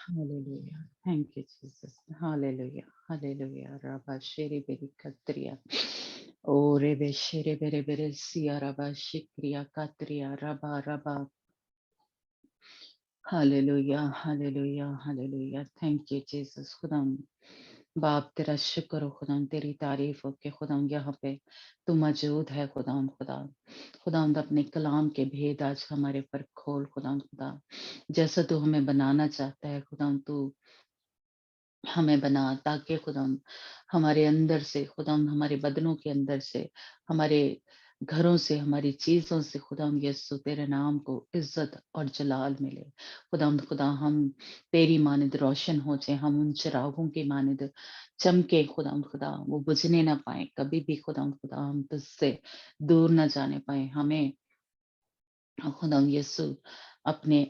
Hallelujah. Thank you, Jesus. Hallelujah. Hallelujah. Rabba Shiri Biri Katriya. O Rebe Shiri Bere Bere Siya Rabba Shikriya Katriya Rabba Rabba. Hallelujah. Hallelujah. Hallelujah. Thank you, Jesus. खुदाम बाप तेरा शुक्र हो खुदाम तेरी तारीफ हो कि खुदाम यहाँ पे तू मौजूद है खुदाम खुदा खुदाम अपने कलाम के भेद आज हमारे पर खोल खुदाम खुदा जैसा तू हमें बनाना चाहता है खुदाम तू हमें बना ताकि खुदाम हमारे अंदर से खुदाम हमारे बदनों के अंदर से हमारे घरों से हमारी चीजों से खुदाम यस्सु तेरे नाम को इज्जत और जलाल मिले खुदाम खुदा हम तेरी मानिद रोशन हो जाए हम उन चिरागों की मानिद चमके खुदाम खुदा वो बुझने ना पाए कभी भी खुदाम खुदा हम तुझसे दूर ना जाने पाए हमें खुदाम यीशु अपने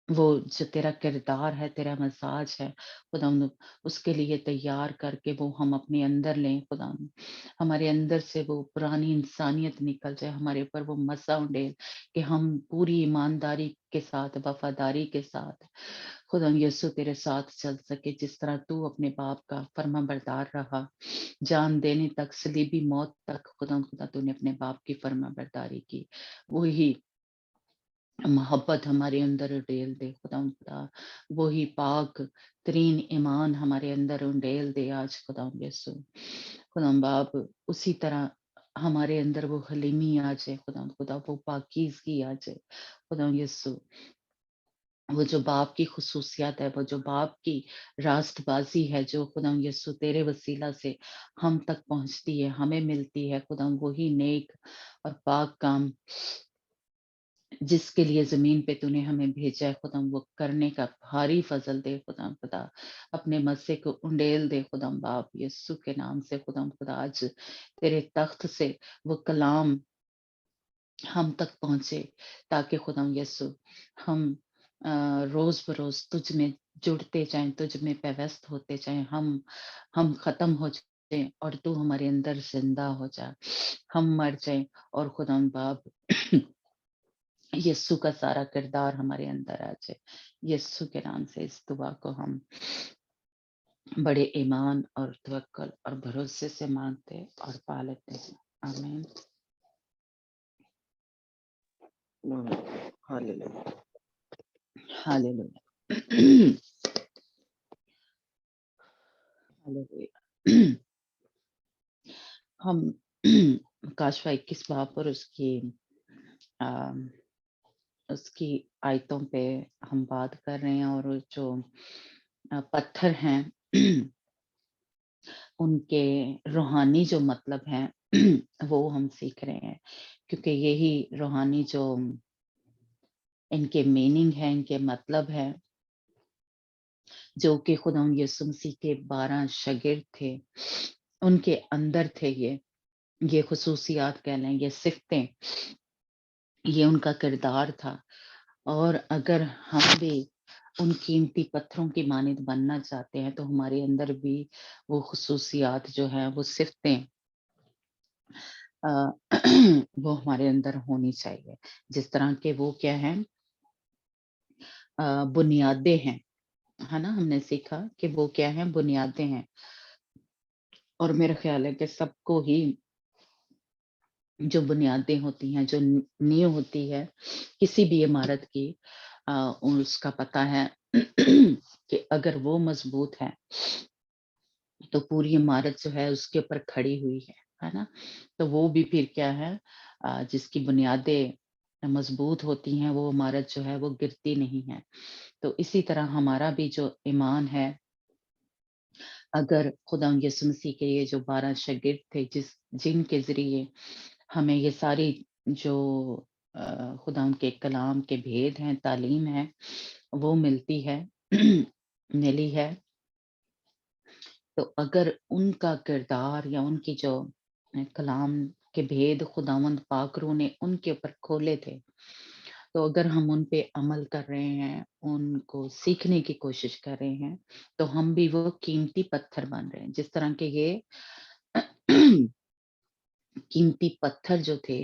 वो जो तेरा किरदार है तेरा मजाज है खुदाम उसके लिए तैयार करके वो हम अपने अंदर लें खुदाम हमारे अंदर से वो पुरानी इंसानियत निकल जाए हमारे ऊपर वो मसा उड़े कि हम पूरी ईमानदारी के साथ वफादारी के साथ खुदाम यीशु तेरे साथ चल सके जिस तरह तू अपने बाप का फर्मा बरदार रहा जान देने तक सलीबी मौत तक खुदा खुदा तूने अपने बाप की फर्मा बरदारी की वही मोहब्बत हमारे अंदर उंडेल दे खुदा खुदा वही पाक तरीन ईमान हमारे अंदर उंडेल दे आज खुदा यीशु खुदा बाप उसी तरह हमारे अंदर वो हलीमी आ जाए खुदा खुदा वो पाकीज़गी आ जाए खुदा यीशु वो जो बाप की खुसूसियत है वो जो बाप की रास्तबाजी है जो खुदा यीशु तेरे वसीला से हम तक पहुंचती है हमें मिलती है खुदा वही नेक और पाक काम जिसके लिए जमीन पे तूने हमें भेजा है खुदा वो करने का भारी फजल दे खुदा खुदा अपने मस्से को उंडेल दे खुदा बाप यीशु के नाम से खुदा खुदा आज तेरे तख्त से वो कलाम हम तक पहुंचे ताकि खुदा यीशु हम रोज बरोज तुझ में जुड़ते जाएं तुझ में पेवस्त होते जाएं हम खत्म हो जाएं और तू हमारे अंदर जिंदा हो जा हम मर जाएं और खुदा बाप यीशु का सारा किरदार हमारे अंदर आ जाए यीशु के नाम से इस दुआ को हम बड़े ईमान और तवक्कल और भरोसे से मांगते और पा लेते हैं आमीन Hallelujah. हालेलुया हालेलुया हम काशवा 21 बाब पर उसकी आयतों पे हम बात कर रहे हैं और वो जो पत्थर हैं उनके रूहानी जो मतलब हैं वो हम सीख रहे हैं क्योंकि यही रूहानी जो इनके मीनिंग है इनके मतलब है जो कि खुदा यीशु मसीह के 12 शागिर्द थे उनके अंदर थे ये खुसूसियात कह लें ये सिफ्तें ये उनका किरदार था और अगर हम भी उन कीमती पत्थरों की मानिंद बनना चाहते हैं तो हमारे अंदर भी वो खुसूसियात जो है वो सिफ्तें अ, वो हमारे अंदर होनी चाहिए जिस तरह के वो क्या है बुनियादें हैं है ना हमने सीखा कि वो क्या है बुनियादें हैं और मेरा ख्याल है कि सबको ही जो बुनियादें होती हैं जो नींव होती है किसी भी इमारत की उसका पता है कि अगर वो मजबूत है तो पूरी इमारत जो है उसके ऊपर खड़ी हुई है ना तो वो भी फिर क्या है जिसकी बुनियादें मजबूत होती हैं वो इमारत जो है वो गिरती नहीं है तो इसी तरह हमारा भी जो ईमान है अगर खुदा यीशु मसीह के ये जो 12 शागिर्द थे जिनके जरिए हमें ये सारी जो खुदा उनके कलाम के भेद हैं तालीम है वो मिलती है मिली है तो अगर उनका किरदार या उनकी जो कलाम के भेद खुदावंद पाकरू ने उनके ऊपर खोले थे तो अगर हम उन पे अमल कर रहे हैं उनको सीखने की कोशिश कर रहे हैं तो हम भी वो कीमती पत्थर बन रहे हैं जिस तरह के ये कीमती पत्थर जो थे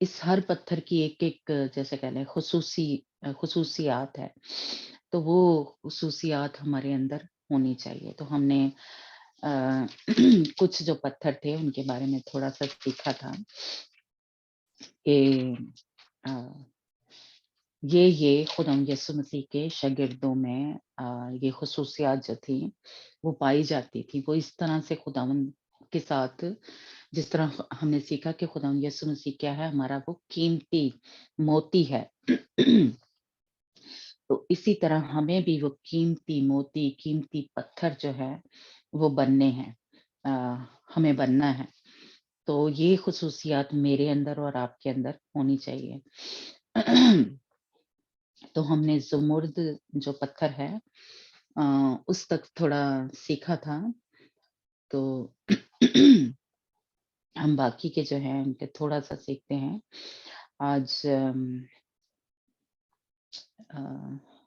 इस हर पत्थर की एक एक जैसे कह लें खुसूसियात है تو وہ خصوصیات ہمارے اندر ہونی چاہیے. تو ہم نے کچھ جو پتھر تھے ان کے بارے میں تھوڑا سا سیکھا تھا کہ یہ خدا یسوع مسیح کے شاگردوں میں یہ خصوصیات جو تھی وہ پائی جاتی تھی. وہ اس طرح سے خداوند کے ساتھ جس طرح ہم نے سیکھا کہ خدا یسوع مسیح کیا ہے، ہمارا وہ قیمتی موتی ہے. تو اسی طرح ہمیں بھی وہ قیمتی موتی، قیمتی پتھر جو ہے وہ بننے ہیں، ہمیں بننا ہے. تو یہ خصوصیات میرے اندر اور آپ کے اندر ہونی چاہیے. تو ہم نے زمرد جو پتھر ہے اس تک تھوڑا سیکھا تھا. تو ہم باقی کے جو ہیں ان کے تھوڑا سا سیکھتے ہیں. آج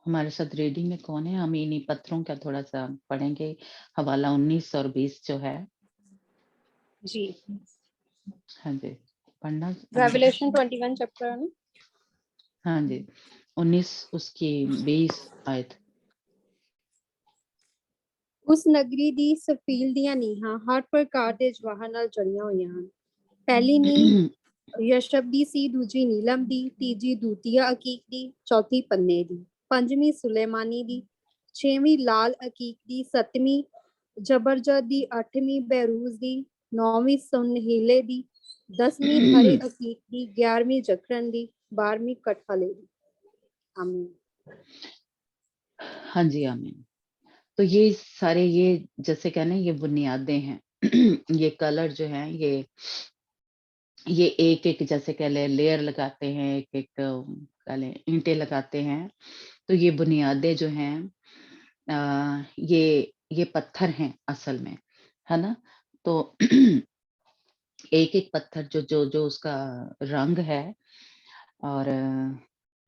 ہمارے ساتھ ریڈنگ میں کون ہے؟ ہم انہیں پتھروں کا تھوڑا سا پڑھیں گے، حوالہ 19 اور 20 جو ہے. جی ہاں جی پڑھنا. ریویلیشن 21 چیپٹر ہے نا. ہاں جی 19 اس کی 20 آیت. ਉਸ ਨਗਰੀ ਦੀ ਸਫੀਲ ਦੀਆਂ ਨੀਹਾਂ ਹਰ ਪ੍ਰਕਾਰ ਦੇ ਜਵਾਹਰ ਨਾਲ ਜੜੀਆਂ ਹੋਈਆਂ ਹਨ. ਪਹਿਲੀ ਨੀਂਹ ਯਸ਼ਬ ਦੀ ਸੀ, ਦੂਜੀ ਨੀਲਮ ਦੀ, ਤੀਜੀ ਦੂਤੀਆ ਅਕੀਕ ਦੀ, ਚੌਥੀ ਪੰਨੇ ਦੀ, ਪੰਜਵੀਂ ਸੁਲੇਮਾਨੀ ਦੀ, ਛੇਵੀਂ ਲਾਲ ਅਕੀਕ ਦੀ, ਸੱਤਵੀਂ ਜਬਰਜਦ ਦੀ, ਅੱਠਵੀਂ ਬਹਿਰੂਜ਼ ਦੀ, ਨੌਵੀਂ ਸੁਨਹੀਲੇ ਦੀ, 10ਵੀਂ ਹਰੇ ਅਕੀਕ ਦੀ, 11ਵੀਂ ਜਖਰਨ ਦੀ, 12ਵੀਂ ਕਠਹਲੇ ਦੀ. ਆਮੀਨ. ہاں جی آمین. تو یہ سارے یہ جیسے کہنا یہ بنیادیں ہیں. یہ کلر جو ہیں یہ ایک ایک جیسے کہ لے لیئر لگاتے ہیں، ایک ایک کہہ لیں اینٹیں لگاتے ہیں. تو یہ بنیادیں جو ہیں یہ پتھر ہیں اصل میں، ہے نا. تو ایک ایک پتھر جو جو جو اس کا رنگ ہے اور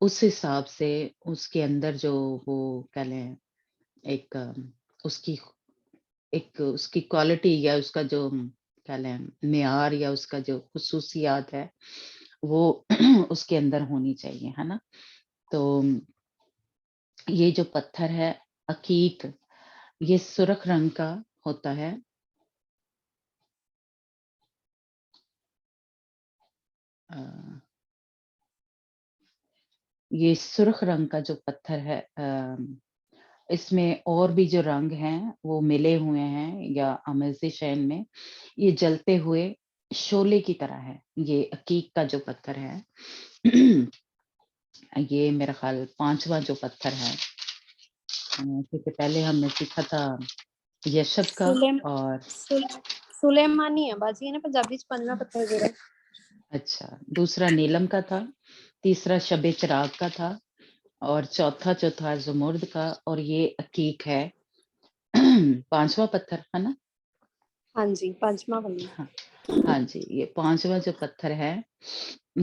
اس حساب سے اس کے اندر جو وہ کہہ لیں ایک اس کی کوالٹی یا اس کا جو کہہ لیں معیار یا اس کا جو خصوصیات ہے وہ اس کے اندر ہونی چاہیے، ہے نا. تو یہ جو پتھر ہے عقیق، یہ سرخ رنگ کا ہوتا ہے. یہ سرخ رنگ کا جو پتھر ہے اس میں اور بھی جو رنگ ہیں وہ ملے ہوئے ہیں یا آمیزشین میں یہ جلتے ہوئے شعلے کی طرح ہے. یہ عقیق کا جو پتھر ہے یہ میرا خیال 5واں جو پتھر ہے، کیونکہ پہلے ہم نے سیکھا تھا یشب کا اور سلیمانی ہے باجی ہے نا پنجابی چ 15 پتھر جڑا. اچھا دوسرا نیلم کا تھا، تیسرا شب چراغ کا تھا اور چوتھا زمرد کا اور یہ عقیق ہے 5واں پتھر ہے نا. ہاں جی 5واں بنی. ہاں جی یہ 5واں جو پتھر ہے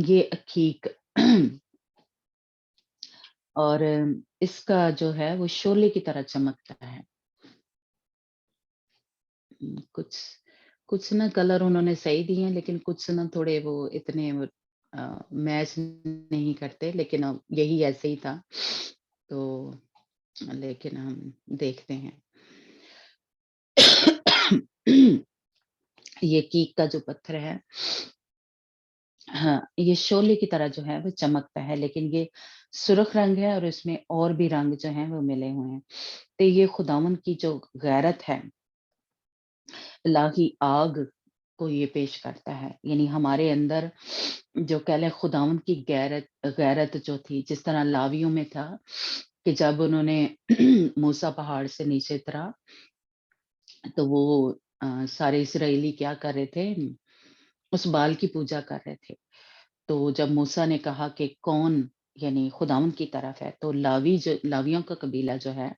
یہ عقیق اور اس کا جو ہے وہ شعلے کی طرح چمکتا ہے. کچھ نہ کلر انہوں نے صحیح دیے ہیں لیکن کچھ نہ تھوڑے وہ اتنے میچ نہیں کرتے، لیکن یہی ایسے ہی تھا. تو لیکن ہم دیکھتے ہیں یہ عقیق کا جو پتھر ہے ہاں یہ شعلے کی طرح جو ہے وہ چمکتا ہے، لیکن یہ سرخ رنگ ہے اور اس میں اور بھی رنگ جو ہیں وہ ملے ہوئے ہیں. تو یہ خداوند کی جو غیرت ہے، الہی آگ کو یہ پیش کرتا ہے. یعنی ہمارے اندر جو کہہ لیں خداوند کی غیرت جو تھی، جس طرح لاویوں میں تھا کہ جب انہوں نے موسیٰ پہاڑ سے نیچے اترا تو وہ سارے اسرائیلی کیا کر رہے تھے، اس بال کی پوجا کر رہے تھے. تو جب موسیٰ نے کہا کہ کون یعنی خداوند کی طرف ہے، تو لاویوں کا قبیلہ جو ہے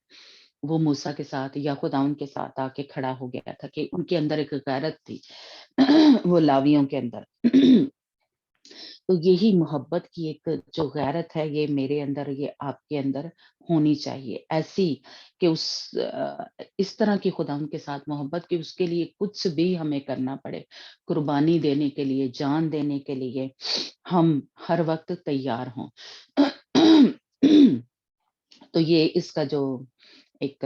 وہ موسیٰ کے ساتھ یا خداوند کے ساتھ آ کے کھڑا ہو گیا تھا کہ ان کے اندر ایک غیرت تھی وہ لاویوں کے اندر. تو یہی محبت کی ایک جو غیرت ہے یہ میرے اندر یہ آپ کے اندر ہونی چاہیے، ایسی کہ اس طرح کی خداوند کے ساتھ محبت کہ اس کے لیے کچھ بھی ہمیں کرنا پڑے، قربانی دینے کے لیے، جان دینے کے لیے ہم ہر وقت تیار ہوں. تو یہ اس کا جو ایک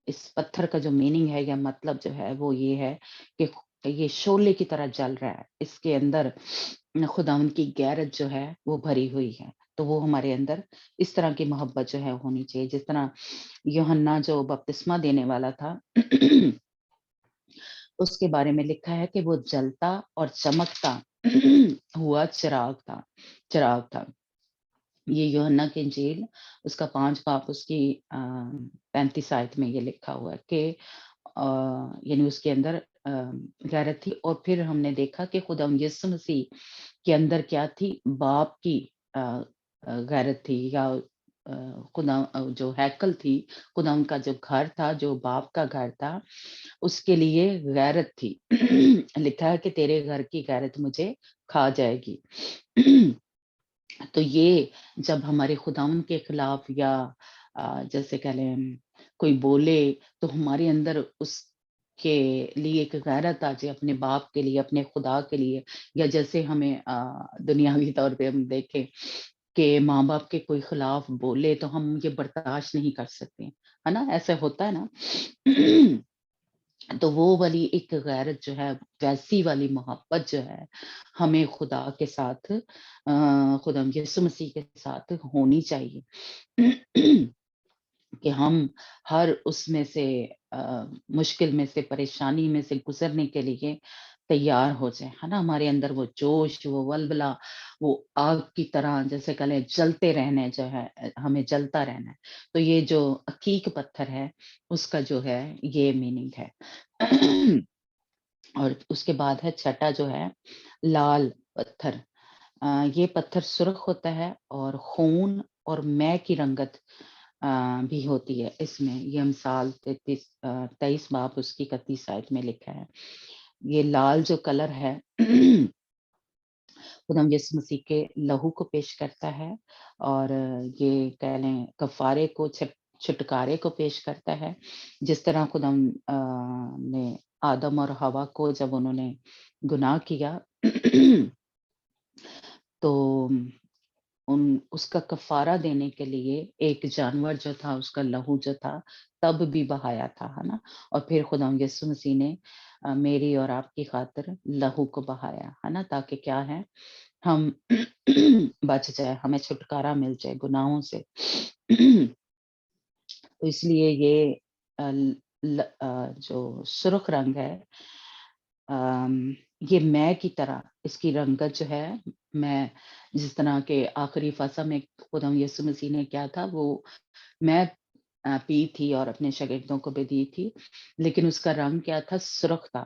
اس پتھر کا جو میننگ ہے یا مطلب جو ہے وہ یہ ہے کہ یہ شعلے کی طرح جل رہا ہے، اس کے اندر خداوند کی غیرت جو ہے وہ بھری ہوئی ہے، تو وہ ہمارے اندر اس طرح کی محبت جو ہے ہونی چاہیے، جس طرح یوحنا جو بپتسمہ دینے والا تھا اس کے بارے میں لکھا ہے کہ وہ جلتا اور چمکتا ہوا چراغ تھا۔ یہ یوحنا کی انجیل اس کا 5 باب اس کی 35 آیت میں یہ لکھا ہوا ہے کہ یعنی اس کے اندر غیرت تھی، اور پھر ہم نے دیکھا کہ خدا یسوع مسیح کے اندر کیا تھی، باپ کی غیرت تھی، یا خدا جو ہیکل تھی، خدا ان کا جو گھر تھا، جو باپ کا گھر تھا، اس کے لیے غیرت تھی لکھا ہے کہ تیرے گھر کی غیرت مجھے کھا جائے گی تو یہ جب ہمارے خداوند کے خلاف یا جیسے کہہ لیں کوئی بولے تو ہمارے اندر اس کے لیے ایک غیرت آ جائے، اپنے باپ کے لیے، اپنے خدا کے لیے، یا جیسے ہمیں دنیاوی طور پہ ہم دیکھیں کہ ماں باپ کے کوئی خلاف بولے تو ہم یہ برداشت نہیں کر سکتے، ہے نا، ایسا ہوتا ہے نا تو وہ والی ایک غیرت جو ہے، ویسی والی محبت جو ہے ہمیں خدا کے ساتھ خدا یسوع مسیح کے ساتھ ہونی چاہیے کہ ہم ہر اس میں سے مشکل میں سے، پریشانی میں سے گزرنے کے لیے تیار ہو جائے، ہے نا، ہمارے اندر وہ جوش، وہ ولولہ، وہ آگ کی طرح جیسے کہلیں جلتے رہنے جو ہے، ہمیں جلتا رہنا ہے، تو یہ جو عقیق پتھر ہے اس کا جو ہے یہ میننگ ہے اور اس کے بعد ہے چھٹا جو ہے لال پتھر، یہ پتھر سرخ ہوتا ہے اور خون اور مے کی رنگت بھی ہوتی ہے اس میں، یہ امثال 23 باب اس کی 31 آیت میں لکھا ہے۔ یہ لال جو کلر ہے خدا یسوع مسیح کے لہو کو پیش کرتا ہے، اور یہ کہہ لیں کفارے کو، چھٹکارے کو پیش کرتا ہے، جس طرح خدا نے آدم اور حوا کو جب انہوں نے گناہ کیا تو اس کا کفارہ دینے کے لیے ایک جانور جو تھا، اس کا لہو جو تھا تب بھی بہایا تھا، ہے نا، اور پھر خدا یسوع مسیح نے میری اور آپ کی خاطر لہو کو بہایا، ہے نا، تاکہ کیا ہے ہم بچ جائے، ہمیں چھٹکارا مل جائے گناہوں سے تو اس لیے یہ جو سرخ رنگ ہے یہ مے کی طرح اس کی رنگت جو ہے، میں جس طرح کے آخری فصح میں خدا یسوع مسیح نے کیا تھا، وہ میں پی تھی اور اپنے شاگردوں کو بھی دی تھی، لیکن اس کا رنگ کیا تھا، سرخ تھا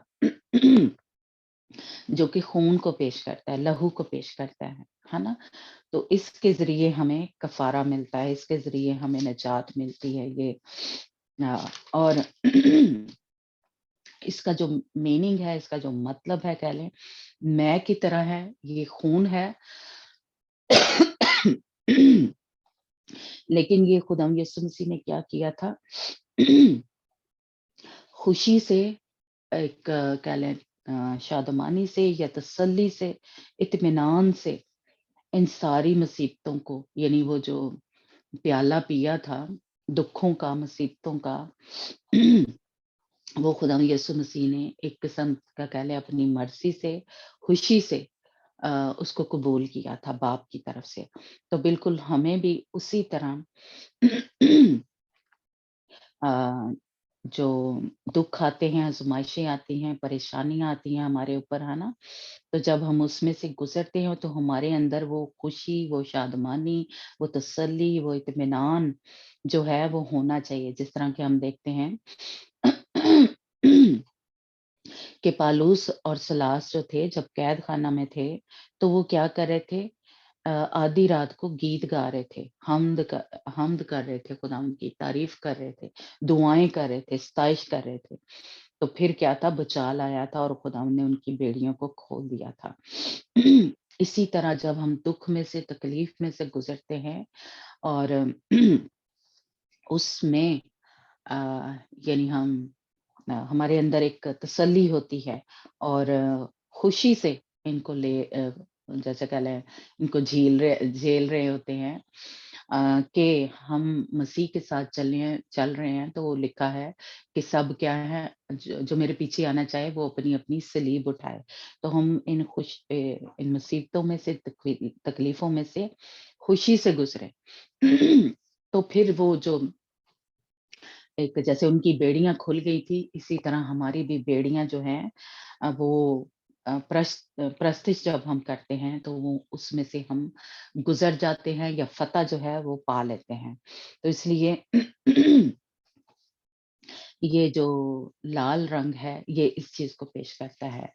جو کہ خون کو پیش کرتا ہے، لہو کو پیش کرتا ہے نا، تو اس کے ذریعے ہمیں کفارہ ملتا ہے، اس کے ذریعے ہمیں نجات ملتی ہے، یہ اور اس کا جو میننگ ہے، اس کا جو مطلب ہے، کہہ لیں میں کی طرح ہے، یہ خون ہے لیکن یہ خدا یسوع مسیح نے کیا کیا تھا خوشی سے، ایک کہہ لیں شادمانی سے یا تسلی سے، اطمینان سے ان ساری مصیبتوں کو، یعنی وہ جو پیالہ پیا تھا دکھوں کا، مصیبتوں کا وہ خدا یسوع مسیح نے ایک قسم کا کہہ لیں اپنی مرضی سے، خوشی سے اس کو قبول کیا تھا باپ کی طرف سے، تو بالکل ہمیں بھی اسی طرح جو دکھ آتے ہیں، آزمائشیں آتی ہیں، پریشانیاں آتی ہیں ہمارے اوپر، ہے نا، تو جب ہم اس میں سے گزرتے ہیں تو ہمارے اندر وہ خوشی، وہ شادمانی، وہ تسلی، وہ اطمینان جو ہے وہ ہونا چاہیے، جس طرح کہ ہم دیکھتے ہیں کہ پالوس اور سلاس جو تھے جب قید خانہ میں تھے تو وہ کیا کر رہے تھے، آدھی رات کو گیت گا رہے تھے، حمد کر رہے تھے، خدا کی تعریف کر رہے تھے، دعائیں کر رہے تھے، ستائش کر رہے تھے، تو پھر کیا تھا، بچال آیا تھا اور خدا نے ان کی بیڑیوں کو کھول دیا تھا اسی طرح جب ہم دکھ میں سے، تکلیف میں سے گزرتے ہیں اور اس میں یعنی ہمارے اندر ایک تسلی ہوتی ہے اور خوشی سے ان کو جیسے کہہ لیں ان کو جھیل رہے ہوتے ہیں کہ हम मसीह के साथ चल रहे हैं, तो लिखा है कि सब क्या है, जो मेरे पीछे आना चाहे वो अपनी-अपनी सलीब उठाए। तो हम इन मुसीबतों में से, तकलीफों में से खुशी से गुज़रे। तो फिर वो जो एक जैसे उनकी बेड़ियाँ खुल गई थी, इसी तरह हमारी भी बेड़ियाँ जो हैं वो प्रस्तिश जब हम करते हैं, तो वो उसमें से हम गुज़र जाते हैं या फ़तह जो है वो पा लेते हैं। तो इसलिए ये जो लाल रंग है, ये इस चीज़ को पेश करता है,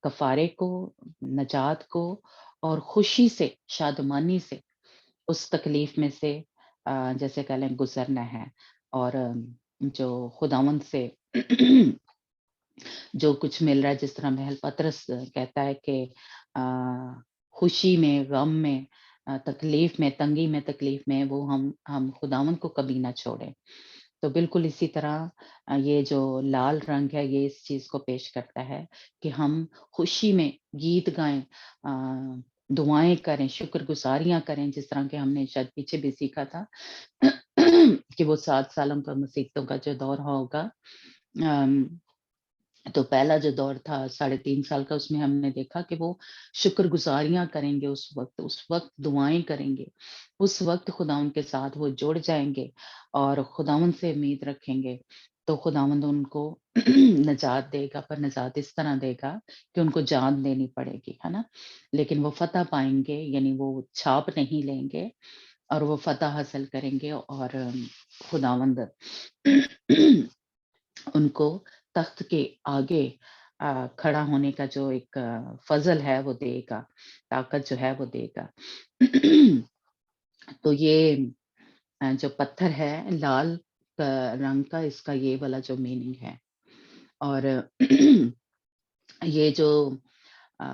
कफ़ारे को, नजात को और खुशी से, शादमानी से उस तकलीफ में से जैसे कह लें गुज़रना है। और जो खुदावंद से जो कुछ मिल रहा है, जिस तरह महल पतरस कहता है कि अ, खुशी में, गम में, तकलीफ में, तंगी में, तकलीफ में वो हम खुदावंद को कभी ना छोड़ें। तो बिल्कुल इसी तरह ये जो लाल रंग है, ये इस चीज़ को पेश करता है कि हम खुशी में गीत गाएँ, दुआएँ करें, शुक्रगुज़ारियाँ करें, जिस तरह के हमने शायद पीछे भी सीखा था कि वो 7 सालों का मुसीबतों का जो दौर होगा। अम तो पहला जो दौर था 3.5 साल का, उसमें हमने देखा कि वो शुक्रगुज़ारियाँ करेंगे उस वक़्त दुआएँ करेंगे। उस वक़्त खुदावंद के साथ वो जुड़ जाएँगे और खुदावंद से उम्मीद रखेंगे, तो खुदावंद उनको निजात देगा, पर निजात इस तरह देगा कि उनको जान देनी पड़ेगी, है ना? लेकिन वो फ़तह पाएँगे, यानी वो छाप नहीं लेंगे और वो फ़तह हासिल करेंगे और खुदावंद उनको तख्त के आगे खड़ा होने का जो एक फ़ज़ल है वो देगा, ताकत जो है वो देगा। तो ये जो पत्थर है लाल रंग का, इसका ये वाला जो मीनिंग है। और ये जो अ,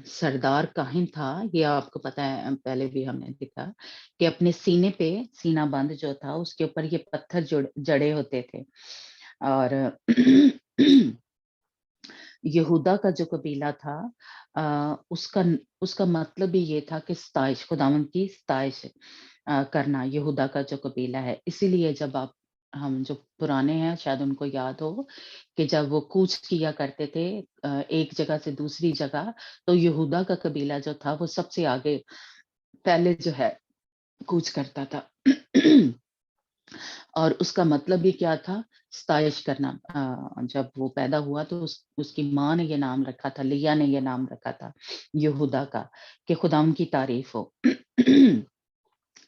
सरदार काहिन था, ये आपको पता है, पहले भी हमने देखा कि अपने सीने पे सीना बंद जो था, उसके ऊपर ये पत्थर जड़े होते थे। और यहूदा का जो कबीला था, उसका मतलब भी ये था कि सताइश, खुदावंद की सताइश करना, यहूदा का जो कबीला है। इसीलिए जब हम जो पुराने हैं शायद उनको याद हो कि जब वो कूच किया करते थे एक जगह से दूसरी जगह, तो यहूदा का कबीला जो था वो सबसे आगे पहले जो है कूच करता था। और उसका मतलब भी क्या था? सताइश करना। जब वो पैदा हुआ तो उसकी माँ ने ये नाम रखा था, लिया ने ये नाम रखा था यहूदा का, कि खुदावंद की तारीफ हो।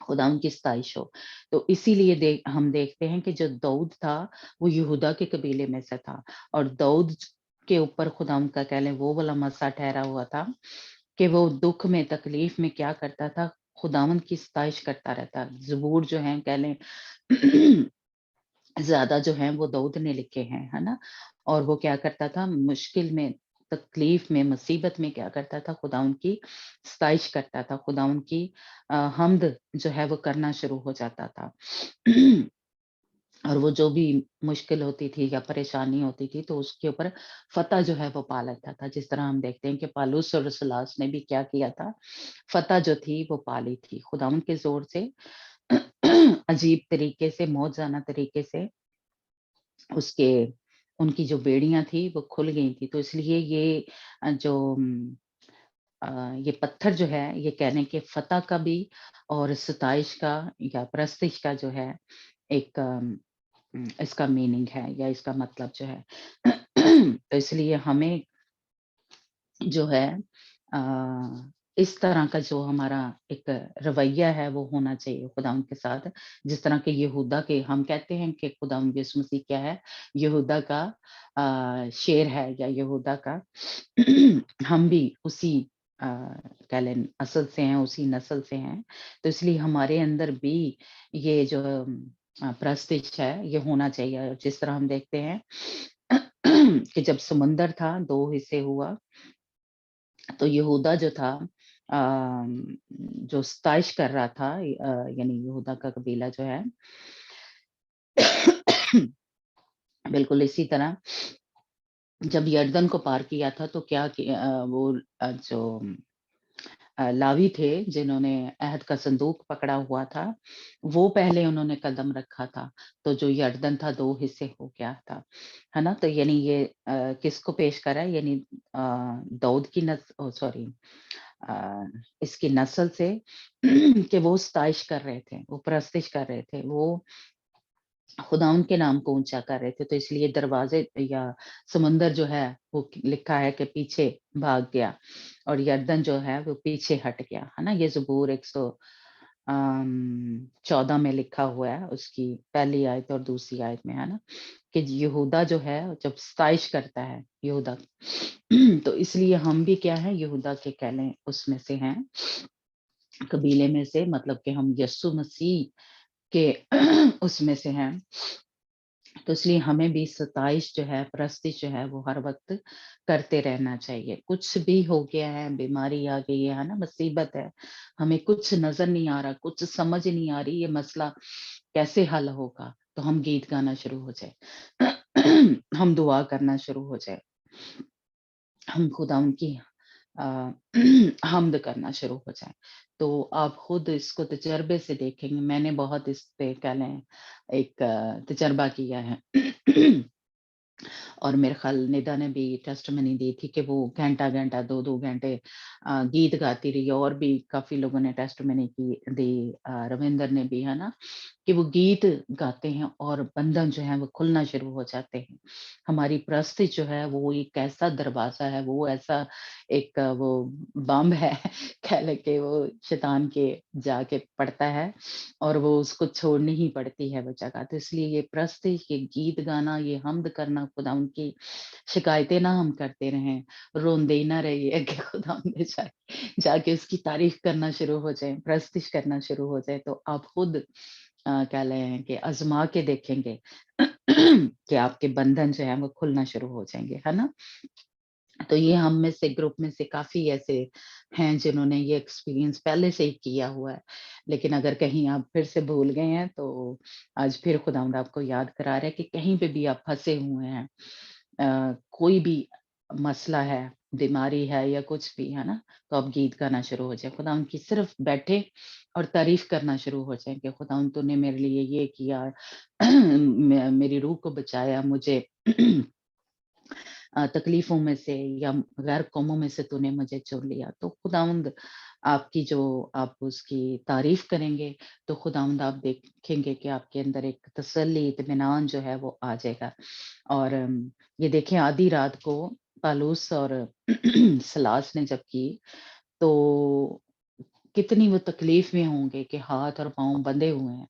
खुदावंद की सताइश हो। तो इसीलिए हम देखते हैं कि जो दाऊद था, वो यहूदा के कबीले में से था और दाऊद के ऊपर खुदावंद का कह लें वो वाला मसा ठहरा हुआ था कि वो दुःख में, तकलीफ में क्या करता था? खुदावंद की सताइश करता रहता। ज़बूर जो हैं कह लें ज़्यादा जो हैं वो दाऊद ने लिखे हैं, है ना? और वो क्या करता था? मुश्किल में, तकलीफ में, मुसीबत में क्या करता था? खुदावंद की सताइश करता था, खुदावंद की हम्द जो है वो करना शुरू हो जाता था। और वो जो भी मुश्किल होती थी या परेशानी होती थी, तो उसके ऊपर फ़तह जो है वो पा लेता था। जिस तरह हम देखते हैं कि पालूस और रसूलास ने भी क्या किया था? फ़तह जो थी वो पा ली थी, खुदावंद के ज़ोर से अजीब तरीके से, मौजज़ाना तरीके से उसके उनकी जो बेड़ियाँ थी वो खुल गई थी। तो इसलिए ये जो ये पत्थर जो है, ये कहने के फ़तह का भी और सताइश का या परस्तिश का जो है एक इसका मीनिंग है या इसका मतलब जो है। तो इसलिए हमें जो है अ, इस तरह का जो हमारा एक रवैया है वो होना चाहिए खुदावंद के साथ। जिस तरह के यहूदा के हम कहते हैं कि खुदावंद यीशु मसीह क्या है? यहूदा का शेर है या यहूदा का हम भी उसी अ, कह लें असल से हैं, उसी नस्ल से हैं। तो इसलिए हमारे अंदर भी ये जो प्रस्टिज है ये होना चाहिए। जिस तरह हम देखते हैं कि जब समुंदर था 2 हिस्से हुआ, तो यहूदा जो था जो सताइश कर रहा था, यानी यहूदा का कबीला जो है बिल्कुल इसी तरह जब यरदन को पार किया था तो क्या किया वो जो लावी थे जिन्होंने अहद का संदूक पकड़ा हुआ था, वो पहले उन्होंने कदम रखा था, तो जो यरदन था 2 हिस्से हो गया था, है ना? तो यानी ये किसको पेश कर रहा है? यानी दाऊद की सॉरी इसकी नस्ल से कि वो सताइश कर रहे थे, वो परस्तिश कर रहे थे, वो खुदाउन के नाम को ऊँचा कर रहे थे, तो इसलिए दरवाज़े या समुंदर जो है वो लिखा है कि पीछे भाग गया और यरदन जो है वो पीछे हट गया, है ना? ये ज़बूर 14 में लिखा हुआ है, उसकी पहली आयत और दूसरी आयत में, है ना? कि यहूदा जो है जब सताइश करता है यहूदा तो इसलिए हम भी क्या है यहूदा के कह लें उसमें से हैं, कबीले में से, मतलब कि हम यस्सु मसीह के उसमें से हैं। तो इसलिए हमें भी सताइश जो है, परस्तिश जो है वो हर वक़्त करते रहना चाहिए। कुछ भी हो गया है, बीमारी आ गई है ना? मुसीबत है, हमें कुछ नज़र नहीं आ रहा, कुछ समझ नहीं आ रही, ये मसला कैसे हल होगा? तो हम गीत गाना शुरू हो जाए। हम दुआ करना शुरू हो जाए। हम खुदा उनकी अ, हम्द करना शुरू हो जाएँ। तो आप खुद इसको तजर्बे से देखेंगे, मैंने बहुत इस पे कह लें एक तजर्बा किया है। और मेरे ख़्याल निदा ने भी टेस्टिमनी दी थी कि वो घंटा-घंटा, 2-2 घंटे गीत गाती रही और भी काफ़ी लोगों ने टेस्टिमनी दी रविंदर ने भी, है ना? कि वो गीत गाते हैं और बंधन जो है वो खुलना शुरू हो जाते हैं। हमारी प्रस्ति जो है वो एक ऐसा दरवाज़ा है, वो ऐसा एक वो बम है कह लें कि वो शैतान के जाके पड़ता है और वो उसको छोड़नी ही पड़ती है वो जगह। तो इसलिए ये प्रस्ति, ये गीत गाना, ये हम्द करना, खुदा उनकी शिकायतें ना हम करते रहें, रोंदे ही ना रहिए कि खुदा में जाके उसकी तारीफ़ करना शुरू हो जाएँ, प्रस्तिश करना शुरू हो जाए, तो आप खुद कह लें कि आज़मा के देखेंगे कि आपके बंधन जो है वो खुलना शुरू हो जाएँगे, है ना? तो ये हम में से ग्रुप में से काफ़ी ऐसे हैं जिन्होंने ये एक्सपीरियंस पहले से ही किया हुआ है। लेकिन अगर कहीं आप फिर से भूल गए हैं तो आज फिर खुदावंद आपको याद करा रहा है कि कहीं पे भी आप फँसे हुए हैं, कोई भी मसला है, बीमारी है या कुछ भी, है ना? तो आप गीत गाना शुरू हो जाए। खुदावंद की सिर्फ़ बैठे और तारीफ़ करना शुरू हो जाएँ कि खुदावंद तूने मेरे लिए ये किया, मेरी रूह को बचाया, मुझे तकलीफ़ों में से या गैर कौमों में से तूने मुझे चुन लिया। तो खुदावंद आपकी जो आप उसकी तारीफ़ करेंगे, तो खुदावंद आप देखेंगे कि आपके अंदर एक तसल्ली, इत्मीनान जो है वो आ जाएगा। और ये देखें आधी रात को पालूस और सलास ने जब की, तो कितनी वो तकलीफ़ में होंगे कि हाथ और पाँव बंधे हुए हैं।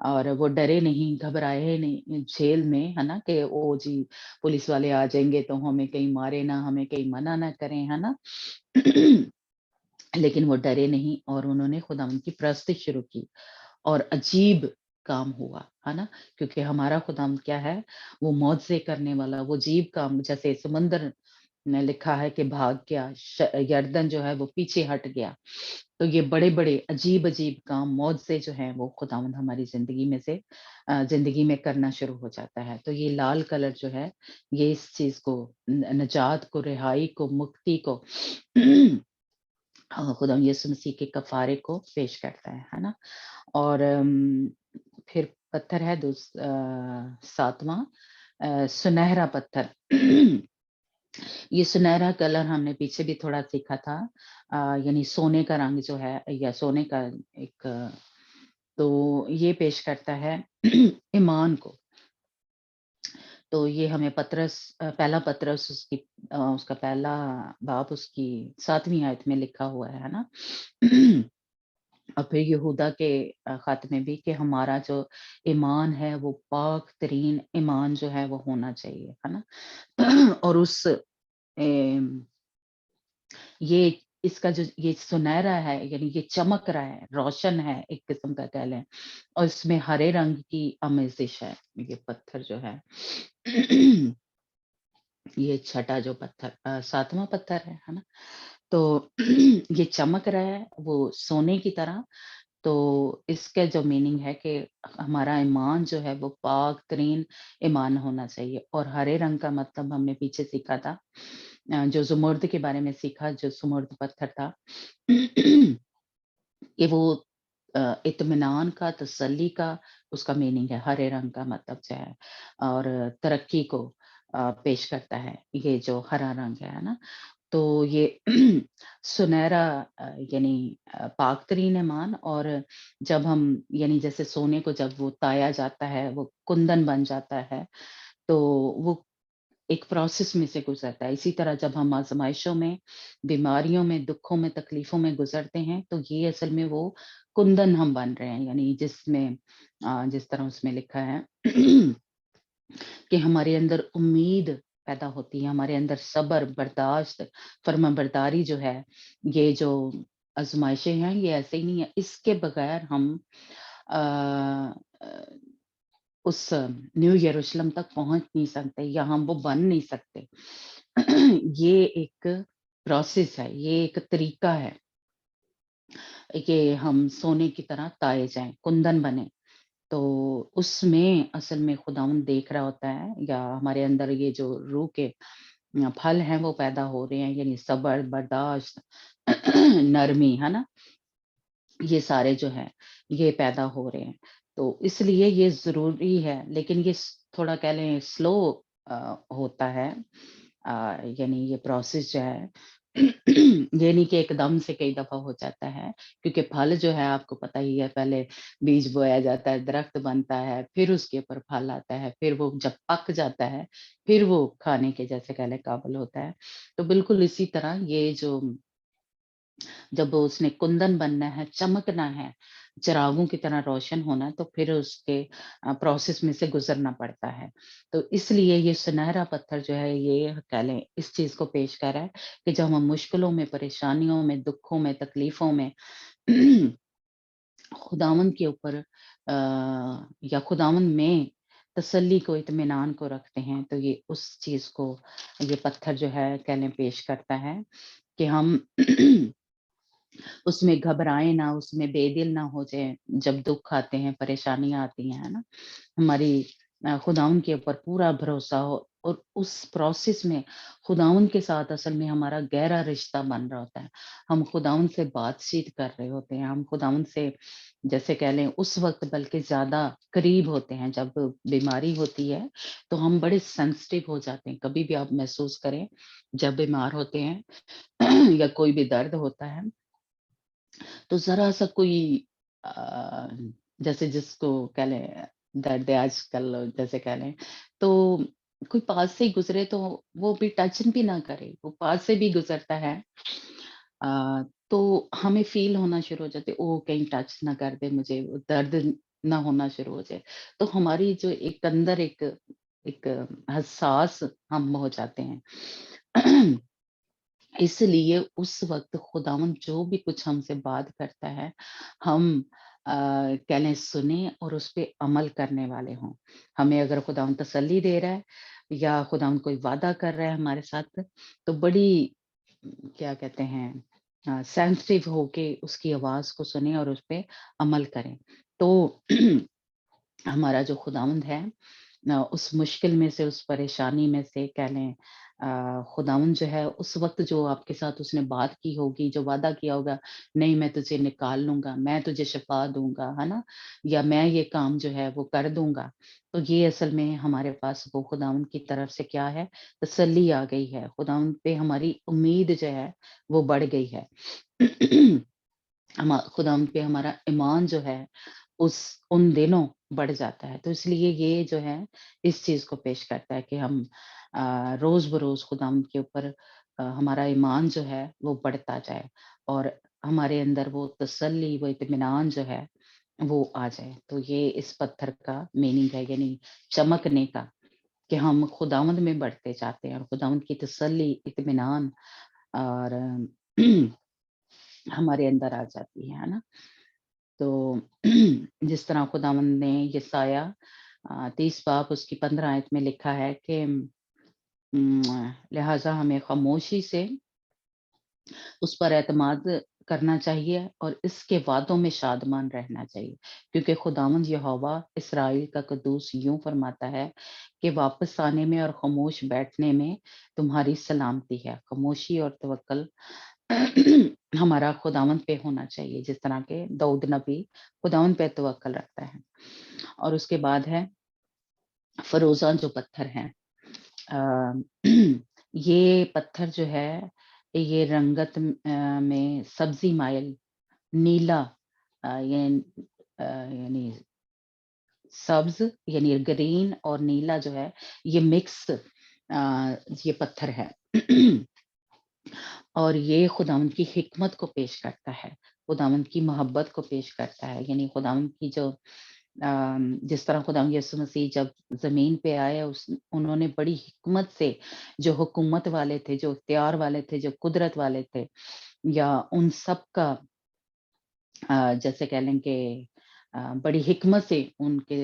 और वो डरे नहीं, घबराए नहीं जेल में, है ना? कि ओ जी, पुलिस वाले आ जाएँगे तो हमें कहीं मारे ना, हमें कहीं मना ना करें, है ना? लेकिन वो डरे नहीं और उन्होंने खुदावंद की परस्तिश शुरू की और अजीब काम हुआ, है ना? क्योंकि हमारा खुदावंद क्या है, वो मौज़े करने वाला, वो अजीब काम जैसे समुंदर में लिखा है कि भाग गया, यरदन जो है वो पीछे हट गया। तो ये बड़े-बड़े, अजीब-अजीब काम मौज़-ए जो हैं वो खुदावंद हमारी ज़िंदगी में से ज़िंदगी में करना शुरू हो जाता है। तो ये लाल कलर जो है, ये इस चीज़ को निजात को, रिहाई को, मुक्ति को खुदावंद यीशु मसीह के कफ़ारे को पेश करता है ना? और फिर पत्थर है 7वाँ सुनहरा पत्थर। ये सुनहरा कलर हमने पीछे भी थोड़ा सीखा था, यानी सोने का रंग जो है या सोने का एक तो ये पेश करता है ईमान को। तो ये हमें पहला पतरस उसका पहला बाब उसकी 7वीं आयत में लिखा हुआ है ना? और फिर यहूदा के खत में भी कि हमारा जो ईमान है वो पाक तरीन ईमान जो है वो होना चाहिए, है ना? और उस ये इसका जो ये सुनहरा है यानी ये चमक रहा है, रोशन है एक किस्म का कह लें और इसमें हरे रंग की आमेज़िश है, ये पत्थर जो है। ये छठा जो पत्थर 7वाँ पत्थर है ना? तो ये चमक रहा है वो सोने की तरह, तो इसका जो मीनिंग है कि हमारा ईमान जो है वो पाक तरीन ईमान होना चाहिए और हरे रंग का मतलब हमने पीछे सीखा था जो ज़ुमर्द के बारे में सीखा, जो ज़ुमर्द पत्थर था कि वो इत्मीनान का, तसल्ली का उसका मीनिंग है, हरे रंग का मतलब जो है, और तरक्की को पेश करता है, ये जो हरा रंग है ना? तो ये सुनहरा यानी पाक-तरीन ईमान, और जब हम यानी जैसे सोने को जब वो ताया जाता है, वो कुंदन बन जाता है, तो वो एक प्रोसेस में से गुज़रता है। इसी तरह जब हम आज़माइशों में, बीमारियों में, दुःखों में, तकलीफ़ों में गुज़रते हैं, तो ये असल में वो कुंदन हम बन रहे हैं, यानी जिसमें जिस तरह उसमें लिखा है कि हमारे अंदर उम्मीद पैदा होती है, हमारे अंदर सब्र, बर्दाश्त, फ़र्माबरदारी जो है, ये जो आज़माइशें हैं, ये ऐसे ही नहीं है, इसके बगैर हम अ अ, उस न्यू यरूशलेम तक पहुँच नहीं सकते, या हम वो बन नहीं सकते। ये एक प्रोसेस है, ये एक तरीका है कि हम सोने की तरह ताए जाएँ, कुंदन बने। तो उसमें असल में खुदावंद देख रहा होता है, या हमारे अंदर ये जो रूह के फल हैं वो पैदा हो रहे हैं, यानी सब्र, बर्दाश्त, नरमी, है ना? ये सारे जो हैं, ये पैदा हो रहे हैं। तो इसलिए ये ज़रूरी है, लेकिन ये थोड़ा कह लें स्लो होता है। यानी ये प्रोसेस जो है ये नहीं कि एकदम से कई दफ़ा हो जाता है, क्योंकि फल जो है आपको पता ही है, पहले बीज बोया जाता है, दरख्त बनता है, फिर उसके ऊपर फल आता है, फिर वो जब पक जाता है, फिर वो खाने के जैसे कह लें काबिल होता है। तो बिल्कुल इसी तरह ये जो जब उसने कुंदन बनना है, चमकना है, चिरागों की तरह रोशन होना है, तो फिर उसके प्रोसेस में से गुज़रना पड़ता है। तो इसलिए ये सुनहरा पत्थर जो है, ये कह लें इस चीज़ को पेश कर रहा है कि जब हम मुश्किलों में, परेशानियों में, दुःखों में, तकलीफ़ों में खुदावंद के ऊपर या खुदावंद में तसल्ली को, इत्मीनान को रखते हैं, तो ये उस चीज़ को ये पत्थर जो है कह लें पेश करता है कि हम उसमें घबराएँ ना, उसमें बेदिल ना हो जाएँ, जब दुःख आते हैं, परेशानियाँ आती हैं, है ना? हमारी खुदावंद के ऊपर पूरा भरोसा हो, और उस प्रोसेस में खुदावंद के साथ असल में हमारा गहरा रिश्ता बन रहा होता है। हम खुदावंद से बातचीत कर रहे होते हैं, हम खुदावंद से जैसे कह लें उस वक़्त बल्कि ज़्यादा करीब होते हैं, जब बीमारी होती है, तो हम बड़े सेंसिटिव हो जाते हैं। कभी भी आप महसूस करें, जब बीमार होते हैं या कोई भी दर्द होता है, तो ज़रा-सा कोई अ, जैसे जिसको कह लें दर्द है आजकल जैसे कह लें, तो कोई पास से ही गुज़रे तो वो भी टच भी ना करे, वो पास से भी गुज़रता है, तो हमें फ़ील होना शुरू हो जाता है, ओह! कहीं टच ना कर दे मुझे, वो दर्द ना होना शुरू हो जाए। तो हमारी जो एक अंदर एक एक हसास हम हो जाते हैं। इसलिए उस वक़्त खुदावंद जो भी कुछ हमसे बात करता है, हम कह लें सुनें और उस पे अमल करने वाले हों। हमें अगर खुदावंद तसल्ली दे रहा है, या खुदावंद कोई वादा कर रहा है हमारे साथ, तो बड़ी क्या कहते हैं सेंसिटिव होके उसकी आवाज़ को सुनें और उस पे अमल करें। तो हमारा जो खुदावंद है, उस मुश्किल में से, उस परेशानी में से कह लें, खुदावंद जो है उस वक़्त जो आपके साथ उसने बात की होगी, जो वादा किया होगा, नहीं मैं तुझे निकाल लूँगा, मैं तुझे शिफ़ा दूँगा, है ना? या मैं ये काम जो है वो कर दूँगा। तो ये असल में हमारे पास वो खुदावंद की तरफ से क्या है, तसल्ली आ गई है। खुदावंद पे हमारी उम्मीद जो है वो बढ़ गई है। खुदावंद पे हमारा ईमान जो है उस उन दिनों बढ़ जाता है। तो इसलिए ये जो है इस चीज़ को पेश करता है कि हम रोज़-बरोज़ खुदावंद के ऊपर हमारा ईमान जो है वो बढ़ता जाए, और हमारे अंदर वो तसल्ली, वो इत्मीनान जो है वो आ जाए। तो ये इस पत्थर का मीनिंग है, यानी चमकने का, कि हम खुदावंद में बढ़ते जाते हैं, और खुदावंद की तसल्ली, इत्मीनान और हमारे अंदर आ जाती है ना? तो जिस तरह खुदावंद ने यसाया 30 बाब उसकी 15 आयत में लिखा है कि लिहाजा हमें खामोशी से उस पर एतमाद کرنا چاہیے اور اس کے وعدوں میں شادمان رہنا چاہیے، کیونکہ خداوند یہوہ اسرائیل کا قدوس یوں فرماتا ہے کہ واپس آنے میں اور خاموش بیٹھنے میں تمہاری سلامتی ہے۔ خاموشی اور توکل ہمارا خداوند پہ ہونا چاہیے، جس طرح کہ داؤد نبی خداوند پہ توکل رکھتا ہے۔ اور اس کے بعد ہے فروزہ جو پتھر ہیں، یہ پتھر جو ہے یہ رنگت میں سبزی مائل نیلا یعنی سبز یعنی گرین اور نیلا جو ہے یہ مکس یہ پتھر ہے اور یہ خداوند کی حکمت کو پیش کرتا ہے، خداوند کی محبت کو پیش کرتا ہے، یعنی خداوند کی جو جس طرح خداوند یسوع مسیح جب زمین پہ آئے انہوں نے بڑی حکمت سے جو حکومت والے تھے، جو اختیار والے تھے، جو قدرت والے تھے، یا ان سب کا جیسے کہہ لیں کہ بڑی حکمت سے ان کے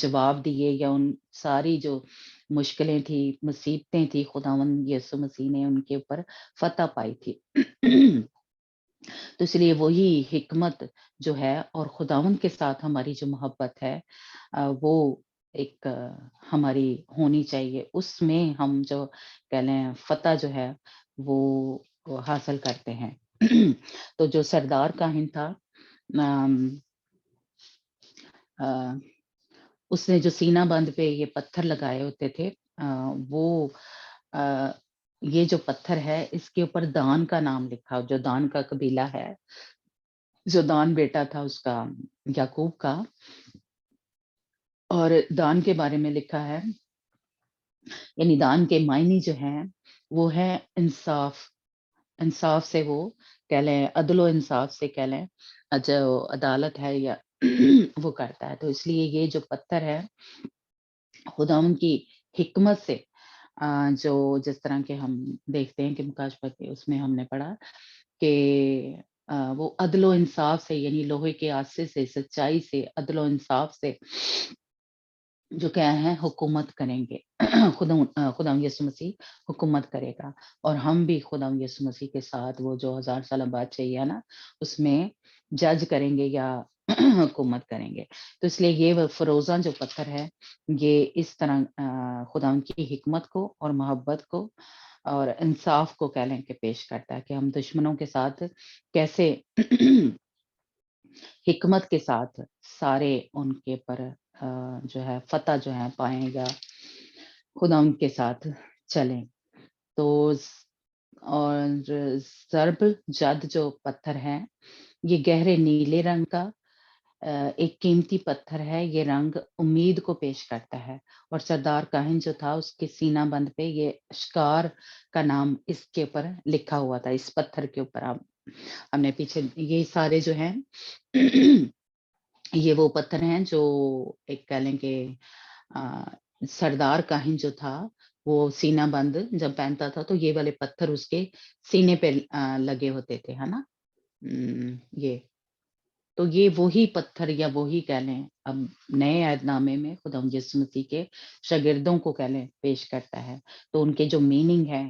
جواب دیے، یا ان ساری جو مشکلیں تھی، مصیبتیں تھی، خداوند یسوع مسیح نے ان کے اوپر فتح پائی تھی۔ تو اس لیے وہی حکمت جو ہے اور خداوند کے ساتھ ہماری جو محبت ہے وہ ایک ہماری ہونی چاہیے، اس میں ہم جو کہہ لیں فتح جو ہے وہ حاصل کرتے ہیں۔ تو جو سردار کاہن تھا اس نے جو سینہ بند پہ یہ پتھر لگائے ہوتے تھے، وہ یہ جو پتھر ہے اس کے اوپر دان کا نام لکھا، جو دان کا قبیلہ ہے، جو دان بیٹا تھا اس کا یعقوب کا، اور دان کے بارے میں لکھا ہے، یعنی دان کے معنی جو ہیں وہ ہے انصاف، انصاف سے وہ کہہ لیں عدل و انصاف سے کہہ لیں جو عدالت ہے یا وہ کرتا ہے۔ تو اس لیے یہ جو پتھر ہے خداوند کی حکمت سے جو جس طرح کے ہم دیکھتے ہیں کہ مکاشفہ کے اس میں ہم نے پڑھا کہ وہ عدل و انصاف سے، یعنی لوہے کے آسے سے، سچائی سے، عدل و انصاف سے جو کیا ہے حکومت کریں گے۔ خداوند یسوع مسیح حکومت کرے گا اور ہم بھی خداوند یسوع مسیح کے ساتھ وہ جو 1000 سالہ بادشاہی ہے نا اس میں جج کریں گے یا حکومت کریں گے۔ تو اس لیے یہ فروزہ جو پتھر ہے یہ اس طرح خداوند کی حکمت کو اور محبت کو اور انصاف کو کہہ لیں کہ پیش کرتا ہے کہ ہم دشمنوں کے ساتھ کیسے حکمت کے ساتھ سارے ان کے پر جو ہے فتح جو ہے پائیں یا خدا ان کے ساتھ چلیں۔ تو اور ضرب جد جو پتھر ہے یہ گہرے نیلے رنگ کا ایک قیمتی پتھر ہے، یہ رنگ امید کو پیش کرتا ہے، اور سردار کاہن جو تھا اس کے سینہ بند پہ یہ اشکار کا نام اس کے اوپر لکھا ہوا تھا، اس پتھر کے اوپر۔ ہم نے پیچھے یہ سارے جو ہیں یہ وہ پتھر ہیں جو ایک کہہ لیں کہ سردار کاہن جو تھا وہ سینہ بند جب پہنتا تھا تو یہ والے پتھر اس کے سینے پہ لگے ہوتے تھے، ہے نا۔ یہ تو یہ وہی پتھر یا وہی کہہ لیں اب نئے عہد نامے میں خدا یسوع مسیح کے شاگردوں کو کہہ لیں پیش کرتا ہے، تو ان کے جو میننگ ہے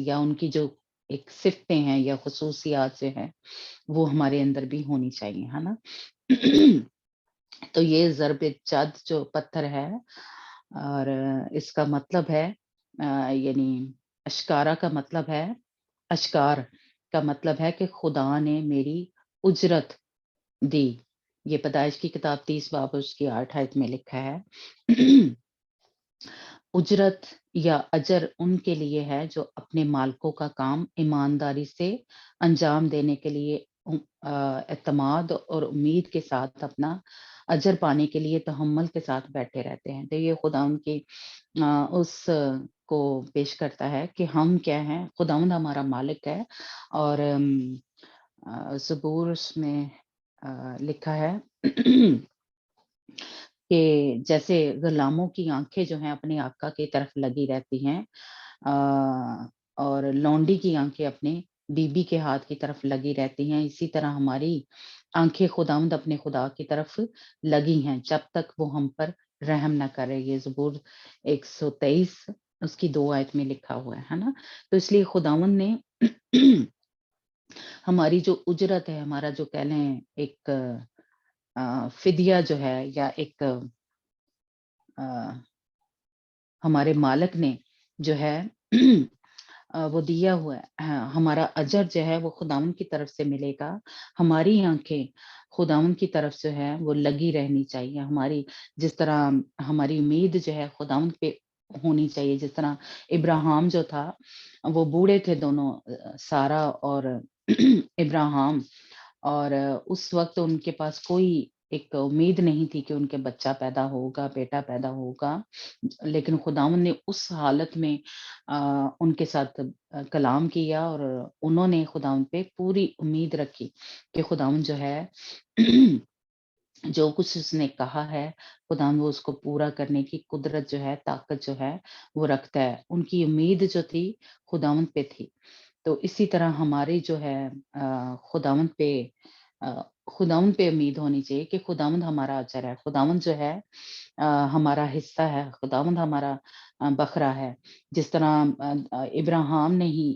یا ان کی جو ایک صفتیں ہیں یا خصوصیات جو ہیں وہ ہمارے اندر بھی ہونی چاہیے، ہے نا۔ تو یہ ضرب جد جو پتھر ہے اور اس کا مطلب ہے یعنی اشکارا کا مطلب ہے، اشکار کا مطلب ہے کہ خدا نے میری اجرت دی۔ یہ پیدائش کی کتاب 30 باب اس کی 8 آیت میں لکھا ہے۔ اجرت یا اجر ان کے لیے ہے جو اپنے مالکوں کا کام ایمانداری سے انجام دینے کے لیے اعتماد اور امید کے ساتھ اپنا اجر پانے کے لیے تحمل کے ساتھ بیٹھے رہتے ہیں۔ تو یہ خدا ان کی اس کو پیش کرتا ہے کہ ہم کیا ہیں، خداوند ہمارا مالک ہے، اور زبور اس میں لکھا ہے کہ جیسے غلاموں کی آنکھیں جو ہیں اپنے آقا کی طرف لگی رہتی ہیں اور لونڈی کی آنکھیں اپنے بیوی کے ہاتھ کی طرف لگی رہتی ہیں، اسی طرح ہماری آنکھیں خداوند اپنے خدا کی طرف لگی ہیں جب تک وہ ہم پر رحم نہ کرے۔ یہ زبور 123 اس کی 2 آیت میں لکھا ہوا ہے نا۔ تو اس لیے خداوند نے ہماری جو اجرت ہے، ہمارا جو کہہ لیں ایک فدیہ جو ہے، یا ایک ہمارے مالک نے جو ہے وہ دیا ہوا ہے، ہمارا اجر جو ہے وہ خداوند کی طرف سے ملے گا۔ ہماری آنکھیں خداوند کی طرف سے ہے وہ لگی رہنی چاہیے، ہماری جس طرح ہماری امید جو ہے خداوند پہ ہونی چاہیے۔ جس طرح ابراہیم جو تھا، وہ بوڑھے تھے دونوں، سارا اور ابراہیم، اور اس وقت ان کے پاس کوئی ایک امید نہیں تھی کہ ان کے بچہ پیدا ہوگا، بیٹا پیدا ہوگا، لیکن خداوند نے اس حالت میں ان کے ساتھ کلام کیا، اور انہوں نے خداوند پہ پوری امید رکھی کہ خداوند جو ہے جو کچھ اس نے کہا ہے، خداوند وہ اس کو پورا کرنے کی قدرت جو ہے، طاقت جو ہے وہ رکھتا ہے۔ ان کی امید جو تھی خداوند پہ تھی۔ تو اسی طرح ہماری جو ہے خداوند پہ خداوند پہ امید ہونی چاہیے کہ خداوند ہمارا اجر ہے، خداوند جو ہے ہمارا حصہ ہے، خداوند ہمارا بکھرا ہے۔ جس طرح ابراہیم نے ہی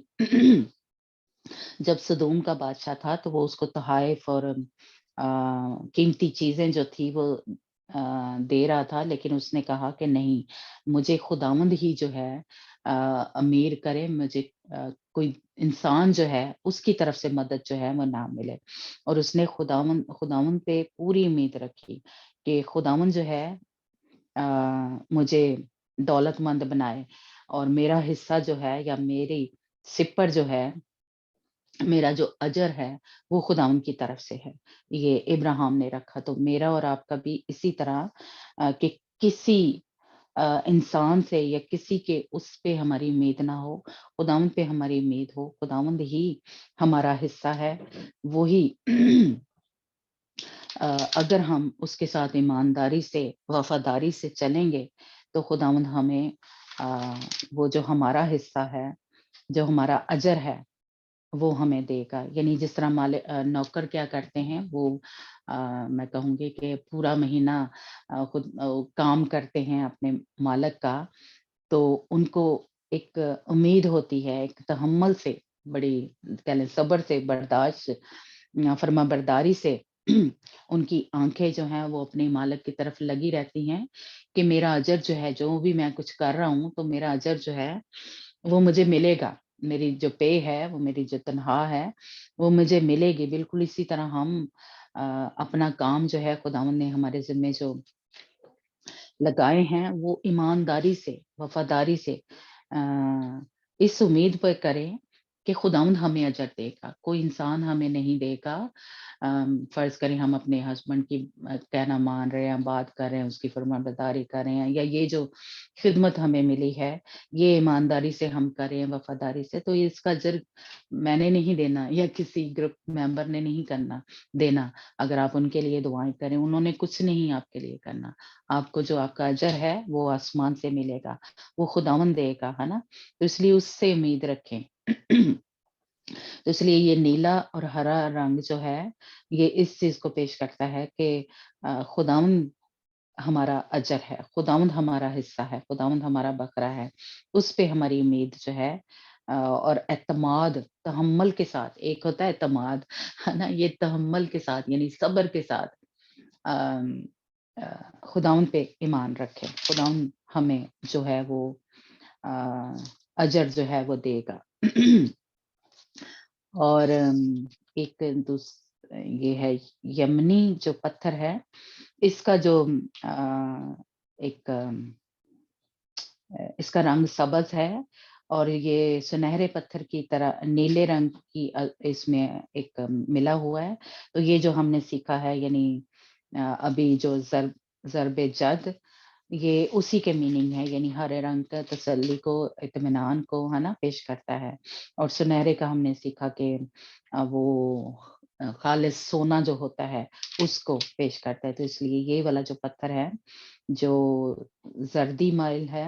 جب سدوم کا بادشاہ تھا تو وہ اس کو تحائف اور قیمتی چیزیں جو تھی وہ دے رہا تھا، لیکن اس نے کہا کہ نہیں، مجھے خداوند ہی جو ہے امیر کرے، مجھے کوئی انسان جو ہے اس کی طرف سے مدد جو ہے وہ نہ ملے۔ اور اس نے خداوند پہ پوری امید رکھی کہ خداوند جو ہے مجھے دولت مند بنائے، اور میرا حصہ جو ہے یا میری سپر جو ہے، میرا جو اجر ہے وہ خداوند کی طرف سے ہے۔ یہ ابراہیم نے رکھا۔ تو میرا اور آپ کا بھی اسی طرح کہ کسی انسان سے یا کسی کے اس پہ ہماری امید نہ ہو، خداوند پہ ہماری امید ہو۔ خداوند ہی ہمارا حصہ ہے، وہی اگر ہم اس کے ساتھ ایمانداری سے، وفاداری سے چلیں گے تو خداوند ہمیں وہ جو ہمارا حصہ ہے، جو ہمارا اجر ہے وہ ہمیں دے گا۔ یعنی جس طرح نوکر کیا کرتے ہیں، وہ میں کہوں گی کہ پورا مہینہ خود کام کرتے ہیں اپنے مالک کا، تو ان کو ایک امید ہوتی ہے، ایک تحمل سے، بڑی کہہ لیں صبر سے، برداشت، فرما برداری سے ان کی آنکھیں جو ہیں وہ اپنے مالک کی طرف لگی رہتی ہیں کہ میرا اجر جو ہے، جو بھی میں کچھ کر رہا ہوں تو میرا اجر جو ہے وہ مجھے ملے گا، میری جو پے ہے، وہ میری جو تنخواہ ہے وہ مجھے ملے گی۔ بالکل اسی طرح ہم اپنا کام جو ہے خداوند نے ہمارے ذمے جو لگائے ہیں وہ ایمانداری سے، وفاداری سے اس امید پر کریں کہ خداوند ہمیں اجر دے گا، کوئی انسان ہمیں نہیں دے گا۔ فرض کریں ہم اپنے ہسبینڈ کی کہنا مان رہے ہیں، بات کر رہے ہیں، اس کی فرما برداری کر رہے ہیں، یا یہ جو خدمت ہمیں ملی ہے یہ ایمانداری سے ہم کریں، وفاداری سے، تو اس کا اجر میں نے نہیں دینا، یا کسی گروپ ممبر نے نہیں کرنا دینا۔ اگر آپ ان کے لیے دعائیں کریں، انہوں نے کچھ نہیں آپ کے لیے کرنا۔ آپ کو جو آپ کا اجر ہے وہ آسمان سے ملے گا، وہ خداوند دے گا، ہے نا۔ تو اس لیے اس سے امید رکھیں۔ تو اس لیے یہ نیلا اور ہرا رنگ جو ہے یہ اس چیز کو پیش کرتا ہے کہ خداوند ہمارا اجر ہے، خداوند ہمارا حصہ ہے، خداوند ہمارا بکرا ہے، اس پہ ہماری امید جو ہے۔ اور اعتماد، تحمل کے ساتھ، ایک ہوتا ہے اعتماد، ہے نا، یہ تحمل کے ساتھ یعنی صبر کے ساتھ خداوند پہ ایمان رکھے، خداوند ہمیں جو ہے وہ اجر جو ہے وہ دے گا۔ اور ایک یہ ہے یمنی جو پتھر ہے، اس کا جو ایک اس کا رنگ سبز ہے، اور یہ سنہرے پتھر کی طرح نیلے رنگ کی اس میں ایک ملا ہوا ہے۔ تو یہ جو ہم نے سیکھا ہے، یعنی ابھی جو ضرب جد، یہ اسی کے میننگ ہے، یعنی ہرے رنگ کا تسلی کو، اطمینان کو، ہے نا، پیش کرتا ہے۔ اور سنہرے کا ہم نے سیکھا کہ وہ خالص سونا جو ہوتا ہے اس کو پیش کرتا ہے۔ تو اس لیے یہ والا جو پتھر ہے جو زردی مائل ہے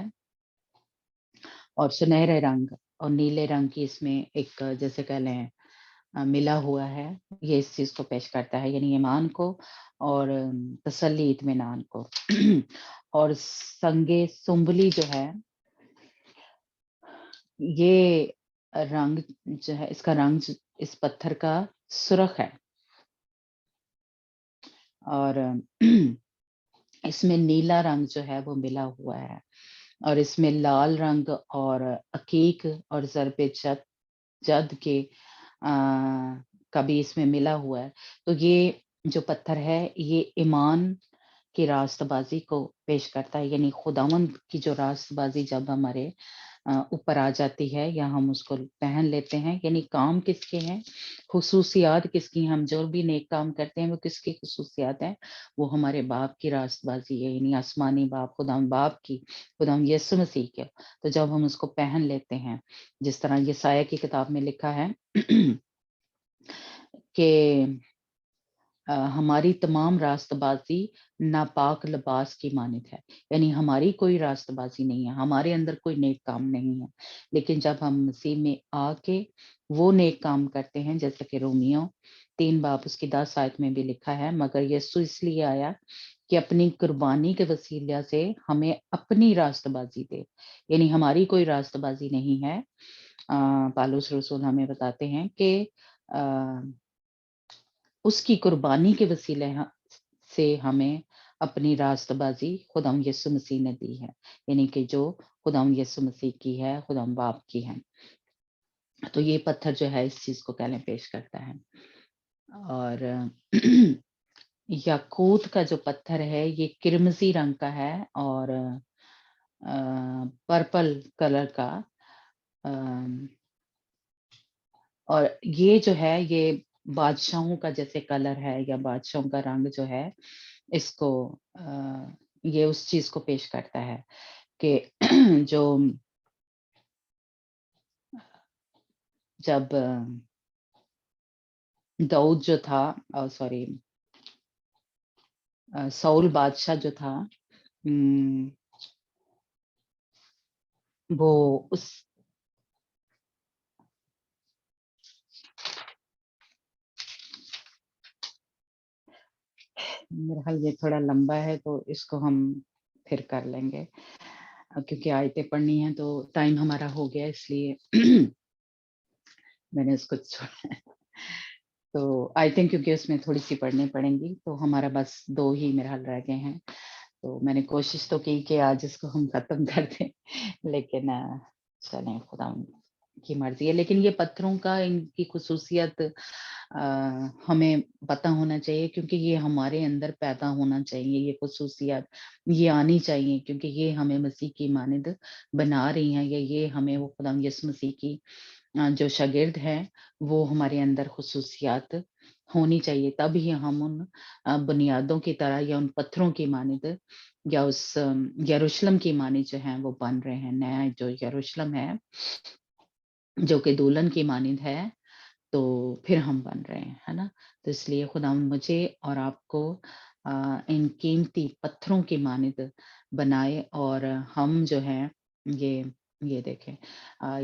اور سنہرے رنگ اور نیلے رنگ کی اس میں ایک جیسے کہہ لیں ملا ہوا ہے، یہ اس چیز کو پیش کرتا ہے، یعنی ایمان کو اور تسلی، اطمینان کو۔ اور سنگے سنبلی جو ہے، یہ رنگ جو ہے، اس کا رنگ इस पत्थर का सुरख है और इसमें नीला रंग जो है वो मिला हुआ है और इसमें लाल रंग और अकीक और ज़र्ब जद के का भी इसमें मिला हुआ है। तो ये जो पत्थर है ये ईमान की रास्तबाज़ी को पेश करता है, यानी खुदावंद की जो रास्तबाज़ी जब हमारे ऊपर आ जाती है या हम उसको पहन लेते हैं, यानी काम किसके हैं, खुसूसियात किसकी, हम जो भी नेक काम करते हैं वो किसकी खुसूसियात हैं, वो हमारे बाप की रास्तबाज़ी है, यानी आसमानी बाप, खुदावंद बाप की, खुदावंद यीशु मसीह के। तो जब हम उसको पहन लेते हैं, जिस तरह यशायाह की किताब में लिखा है कि हमारी तमाम रास्तबाज़ी नापाक लिबास की मानित है, यानी हमारी कोई रास्तबाज़ी नहीं है, हमारे अंदर कोई नेक काम नहीं है। लेकिन जब हम मसीह में आके वो नेक काम करते हैं, जैसे कि रोमियो 3 बाब उसकी 10 आयत में भी लिखा है, मगर यीशु इसलिए आया कि अपनी कुर्बानी के वसीला से हमें अपनी रास्तबाज़ी दे, यानी हमारी कोई रास्तबाज़ी नहीं है। पौलुस रसूल हमें बताते हैं कि उसकी कुर्बानी के वसीले से हमें अपनी रास्तबाजी खुदाम यीशु मसीह ने दी है, यानी कि जो खुदाम यीशु मसीह की है, खुदाम बाप की है। तो ये पत्थर जो है इस चीज को कहने पेश करता है। और याकूत का जो पत्थर है ये किरमजी रंग का है और पर्पल कलर का, और ये जो है ये बादशाहों का जैसे कलर है या बादशाहों का रंग जो है, इसको ये उस चीज को पेश करता है कि जो जब दाऊद जो था, सॉरी साउल बादशाह जो था, वो उस मेरा ख्याल ये थोड़ा लंबा है तो इसको हम फिर कर लेंगे, क्योंकि आयतें पढ़नी है तो टाइम हमारा हो गया, इसलिए मैंने उसको छोड़ा। तो आई थिंक क्योंकि उसमें थोड़ी सी पढ़नी पड़ेंगी, तो हमारा बस 2 ही मेरा हाल रह गए हैं। तो मैंने कोशिश तो की कि आज इसको हम खत्म कर दें, लेकिन चलें, खुदा की मर्जी है। लेकिन ये पत्थरों का इनकी खुसूसियत हमें पता होना चाहिए, क्योंकि ये हमारे अंदर पैदा होना चाहिए, ये खुसूसियत ये आनी चाहिए, क्योंकि ये हमें मसीह की मानद बना रही हैं, या ये हमें वो खुदा यीशु मसीह की जो शागिर्द हैं वो हमारे अंदर खुसूसियात होनी चाहिए, तब ही हम उन बुनियादों की तरह या उन पत्थरों की मानिद या उस यरूशलेम की मानिद जो है वो बन रहे हैं। नया जो यरूशलेम है जो कि दुल्हन की मानिद है, तो फिर हम बन रहे हैं, है ना। तो इसलिए खुदा मुझे और आपको इन कीमती पत्थरों की मानिद बनाए, और हम जो है ये देखें,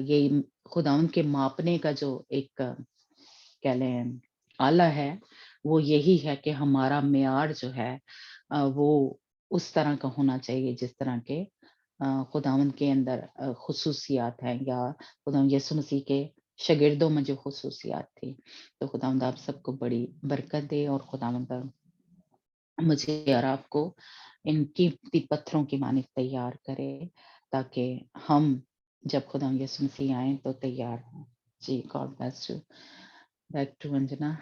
ये खुदावंद के मापने का जो एक कह लें आला है, वो यही है कि हमारा मेयार जो है वो उस तरह का होना चाहिए जिस तरह के खुदावंद के अंदर खुसूसियात हैं, या खुदावंद यीशु मसीह के शागिर्दों में जो खुसूसियात थी। तो खुदावंद आप सबको बड़ी बरकत दे, और खुदावंद मुझे और आपको इन कीमती पत्थरों की मानिद तैयार करे, ताकि हम जब खुदा यीशु मसीह आए तो तैयार हों। जी, God bless you. Back to Anjana.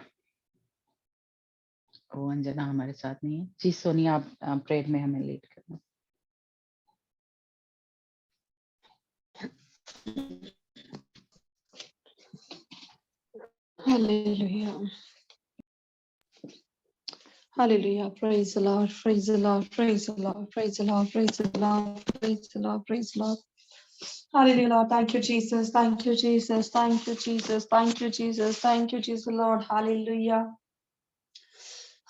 वो अंजना हमारे साथ नहीं है। जी सोनिया, आप प्रेयर में हमें लीड करना। Hallelujah. Hallelujah. Praise the Lord. Praise the Lord. Praise the Lord. Praise the Lord. Praise the Lord. Praise the Lord. Praise the Lord. Hallelujah, Lord. Thank you, Jesus. Thank you, Jesus. Thank you, Jesus. Thank you, Jesus. Thank you, Jesus, Lord. Hallelujah.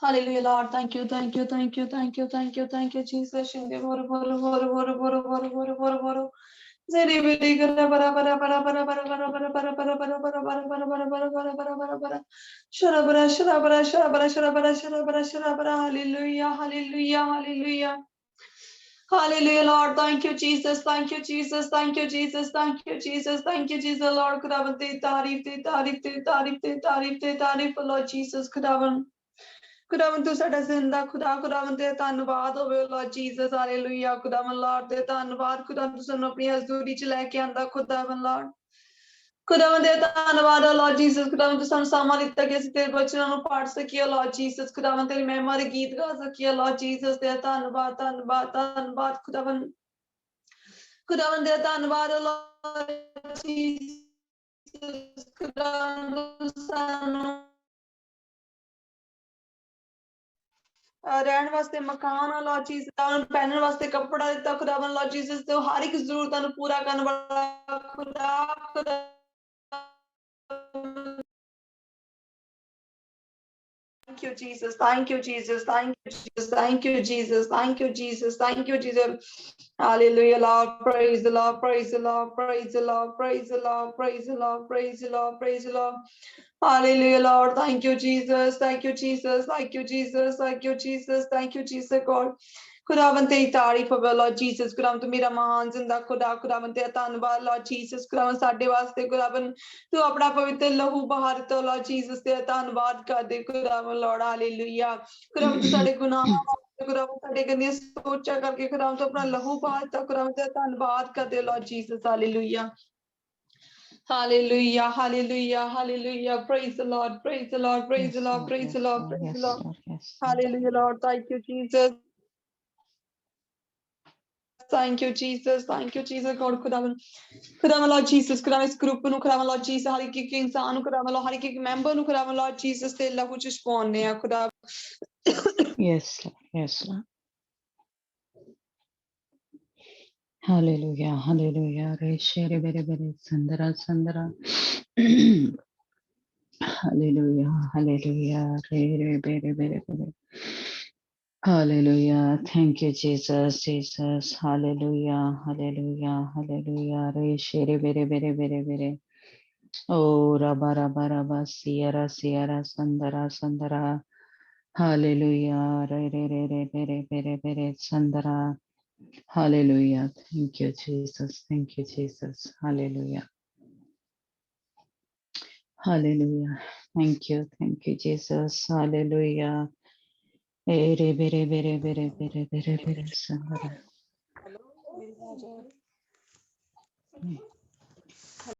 Hallelujah, Lord. Thank you, thank you, thank you, thank you, thank you, thank you, Jesus. Shinde boro boro boro boro boro boro boro boro boro. Zeri biri gara bara bara bara bara bara bara bara bara bara bara bara bara bara bara bara bara bara bara bara. Shara bara shara bara shara bara shara bara shara bara shara bara. Hallelujah, hallelujah, hallelujah. Hallelujah, Lord. Thank you, Jesus. Thank you, Jesus. Thank you, Jesus. Thank you, Jesus. Thank you, Jesus. Lord, Khudavan te taarif, te taarif, te taarif, te taarif, te taarif, Lord Jesus, Khudavan. ਖੁਦਾਵੰ ਤੂੰ ਸਾਡਾ ਜ਼ਿੰਦਾ ਖੁਦਾ ਖੁਦਾਵੰ ਤੇ ਧੰਨਵਾਦ ਹੋਵੇ Lord Jesus hallelujah ਖੁਦਾਵੰ Lord ਤੇ ਧੰਨਵਾਦ ਖੁਦਾਵੰ ਤੂੰ ਸਾਨੂੰ ਆਪਣੀ ਹਜ਼ੂਰੀ ਚ ਲੈ ਕੇ ਆਂਦਾ ਖੁਦਾਵੰ ਲਾਰਡ ਖੁਦਾਵੰ ਦੇ ਧੰਨਵਾਦ ਲਾਰਡ ਜੀਸਸ ਖੁਦਾਵੰ ਤੂੰ ਸਾਨੂੰ ਸਮਾਂ ਦਿੱਤਾ ਕਿ ਅਸੀਂ ਤੇਰੇ ਬਚਨਾਂ ਨੂੰ ਪੜ੍ਹ ਸਕੀਏ ਲਾਰਡ ਜੀਸਸ ਖੁਦਾਵੰ ਤੇਰੀ ਮਹਿਮਾ ਦੇ ਗੀਤ ਗਾ ਸਕੀਏ ਲਾਰਡ ਜੀਸਸ ਤੇ ਧੰਨਵਾਦ ਧੰਨਵਾਦ ਧੰਨਵਾਦ ਖੁਦਾਵੰ ਖੁਦਾਵੰ ਦੇ ਧੰਨਵਾਦ ਲਾਰਡ ਜੀਸਸ ਖੁਦਾਵੰ ਸਾਨੂੰ ਰਹਿਣ ਵਾਸਤੇ ਮਕਾਨ ਲਾਰਡ ਜੀਸਸ ਪਹਿਨਣ ਵਾਸਤੇ ਕੱਪੜਾ ਦਿੱਤਾ ਖੁਦਾਵੰ ਲਾਰਡ ਜੀਸਸ ਤੇ ਹਰ ਇੱਕ ਜ਼ਰੂਰਤਾਂ ਨੂੰ ਪੂਰਾ ਕਰਨ ਵਾਲਾ ਖੁਦਾ Thank you, Jesus. Thank you, Jesus. Thank you, Jesus. Thank you, Jesus. Thank you, Jesus. Thank you, Jesus. Hallelujah, Lord. Praise the Lord. Praise the Lord. Praise the Lord. Praise the Lord. Praise the Lord. Praise the Lord. Praise the Lord. Hallelujah, Lord. Thank you, Jesus. Thank you, Jesus. Thank you, Jesus. Thank you, Jesus. Thank you, Jesus, God. ਖੁਦਾਵੰ ਤੇਰੀ ਤਾਰੀਫ ਹੋਵੇ Lord Jesus ਖੁਦਾਵੰ ਤੂੰ ਮੇਰਾ ਮਹਾਨ ਜ਼ਿੰਦਾ ਖੁਦਾਵੰ ਤੇਰਾ ਧੰਨਵਾਦ Lord Jesus ਖੁਦਾਵੰ ਸਾਡੇ ਵਾਸਤੇ ਖੁਦਾਵੰ ਤੂੰ ਆਪਣਾ ਪਵਿੱਤਰ ਲਹੂ ਬਹਾ ਦਿੱਤਾ ਲਾਰਡ ਜੀਸਸ ਤੇਰਾ ਧੰਨਵਾਦ ਕਰਦੇ ਖੁਦਾਵੰ ਲਾਰਡ ਹਾਲੇਲੂਇਆ ਖੁਦਾਵੰ ਤੂੰ ਸਾਡੇ ਗੁਨਾਹਾਂ ਵਾਸਤੇ ਖੁਦਾਵੰ ਸਾਡੇ ਗੰਦੀਆਂ ਸੋਚਾਂ ਕਰਕੇ ਖੁਦਾਵੰ ਤੂੰ ਆਪਣਾ ਲਹੂ ਬਹਾ ਦਿੱਤਾ ਖੁਦਾਵੰ ਤੇਰਾ ਧੰਨਵਾਦ ਕਰਦੇ Lord Jesus hallelujah Hallelujah, hallelujah, hallelujah. Praise the Lord, praise the Lord, praise the Yes, Lord, Lord. praise the Yes, Lord, Lord. praise the Yes, Lord. Lord. Yes, Lord. Hallelujah, Lord. Thank you, Jesus. Thank you, Jesus. Thank you, Jesus. God, ਖੁਦਾਵੰ Lord Jesus, ਖੁਦਾਵੰ ਇਸ group ਨੂੰ ਖੁਦਾਵੰ Lord Jesus, ਹਰ ਇੱਕ ਇਨਸਾਨ ਨੂੰ ਖੁਦਾਵੰ Lord, ਹਰ ਇੱਕ member ਨੂੰ ਖੁਦਾਵੰ Lord Jesus ਤੇ ਲਹੂ ਚ ਛਪਾਉਂਦੇ ਆ ਖੁਦਾ Yes, Lord. Yes, Lord. Hallelujah. Hallelujah. Re shere bere bere sandara sandara. Hallelujah. Hallelujah. Re re bere bere bere. Hallelujah. Thank you, Jesus. Jesus. Hallelujah. Hallelujah. Hallelujah. Re shere bere bere bere bere. Oh, raba raba raba sierra sierra sandara sandara. Hallelujah. Re re re re bere bere bere sandara. Hallelujah. Thank you, Jesus. Thank you, Jesus. Hallelujah. Hallelujah. Thank you. Thank you, Jesus. Hallelujah. Ere bere bere bere bere bere bere sandara.